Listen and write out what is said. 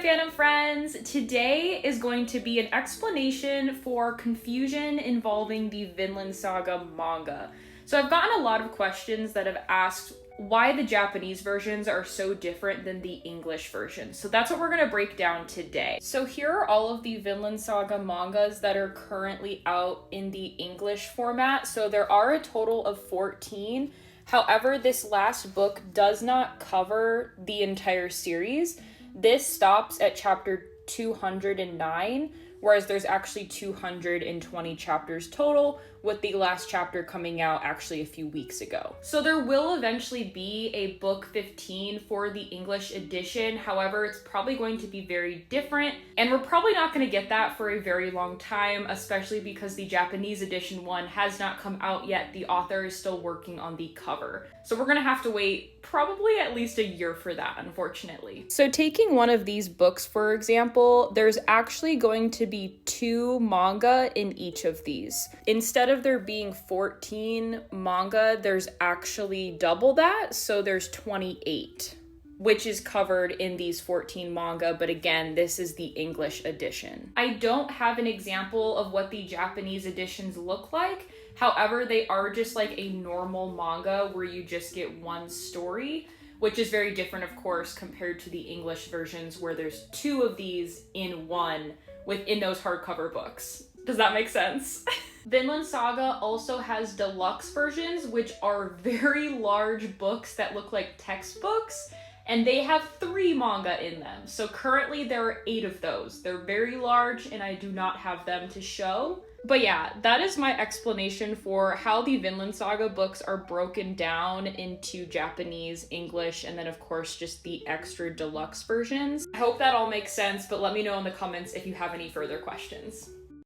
fandom friends! Today is going to be an explanation for confusion involving the Vinland Saga manga. So I've gotten a lot of questions that have asked why the Japanese versions are so different than the English versions. So that's what we're going to break down today. So here are all of the Vinland Saga mangas that are currently out in the English format. So there are a total of 14. However, this last book does not cover the entire series. This stops at chapter 209, whereas there's actually 220 chapters total, with the last chapter coming out actually a few weeks ago. So there will eventually be a book 15 for the English edition. However, it's probably going to be very different, and we're probably not going to get that for a very long time, especially because the Japanese edition one has not come out yet. The author is still working on the cover. So we're going to have to wait probably at least a year for that, unfortunately. So taking one of these books, for example, there's actually going to be 2 manga in each of these. Instead of there being 14 manga, there's actually double that, so there's 28, which is covered in these 14 manga, but again, this is the English edition. I don't have an example of what the Japanese editions look like. However, they are just like a normal manga where you just get one story, which is very different, of course, compared to the English versions where there's 2 of these in one within those hardcover books. Does that make sense? Vinland Saga also has deluxe versions, which are very large books that look like textbooks, and they have 3 manga in them. So currently there are 8 of those. They're very large, and I do not have them to show. But yeah, that is my explanation for how the Vinland Saga books are broken down into Japanese, English, and then of course just the extra deluxe versions. I hope that all makes sense, but let me know in the comments if you have any further questions.